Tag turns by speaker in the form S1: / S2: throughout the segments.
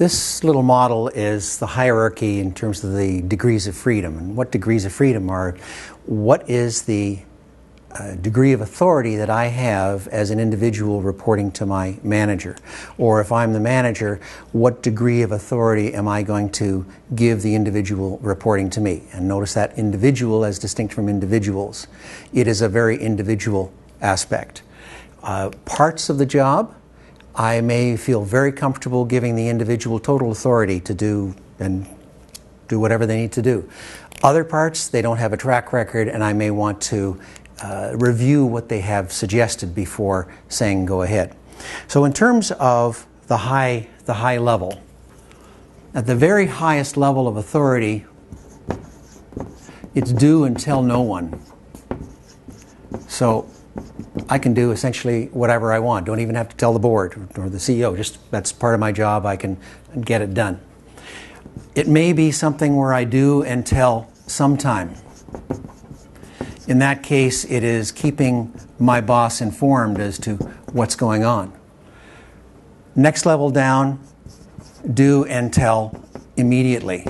S1: This little model is the hierarchy in terms of the degrees of freedom. And what degrees of freedom are, what is the degree of authority that I have as an individual reporting to my manager? Or if I'm the manager, what degree of authority am I going to give the individual reporting to me? And notice that individual as distinct from individuals. It is a very individual aspect. Parts of the job, I may feel very comfortable giving the individual total authority to do whatever they need to do. Other parts, they don't have a track record, and I may want to review what they have suggested before saying go ahead. So in terms of the high level, at the very highest level of authority, it's do and tell no one. So I can do essentially whatever I want. Don't even have to tell the board or the CEO. Just that's part of my job. I can get it done. It may be something where I do and tell sometime. In that case, it is keeping my boss informed as to what's going on. Next level down, do and tell immediately.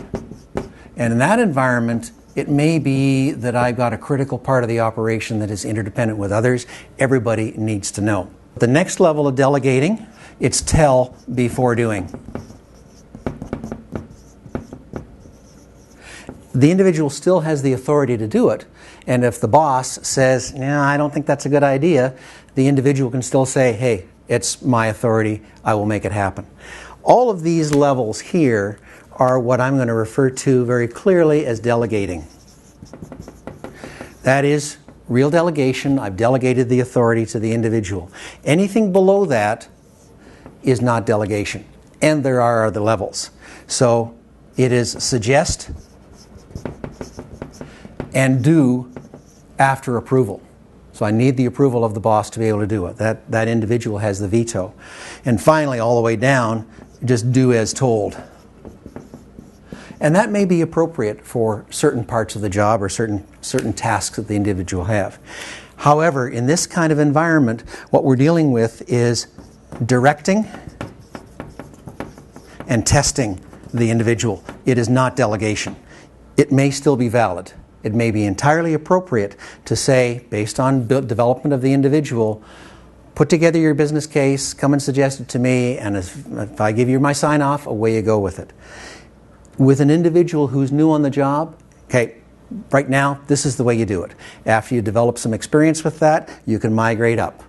S1: And in that environment, it may be that I've got a critical part of the operation that is interdependent with others. Everybody needs to know. The next level of delegating, it's tell before doing. The individual still has the authority to do it. And if the boss says, "No, I don't think that's a good idea," the individual can still say, "Hey, it's my authority. I will make it happen." All of these levels here are what I'm going to refer to very clearly as delegating. That is real delegation. I've delegated the authority to the individual. Anything below that is not delegation. And there are other levels. So it is suggest and do after approval. So I need the approval of the boss to be able to do it. That individual has the veto. And finally, all the way down, just do as told. And that may be appropriate for certain parts of the job or certain tasks that the individual have. However, in this kind of environment, what we're dealing with is directing and testing the individual. It is not delegation. It may still be valid. It may be entirely appropriate to say, based on development of the individual, put together your business case, come and suggest it to me, and if I give you my sign-off, away you go with it. With an individual who's new on the job, okay, right now, this is the way you do it. After you develop some experience with that, you can migrate up.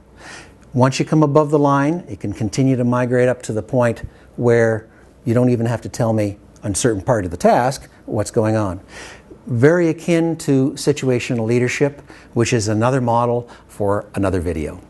S1: Once you come above the line, you can continue to migrate up to the point where you don't even have to tell me on certain part of the task what's going on. Very akin to situational leadership, which is another model for another video.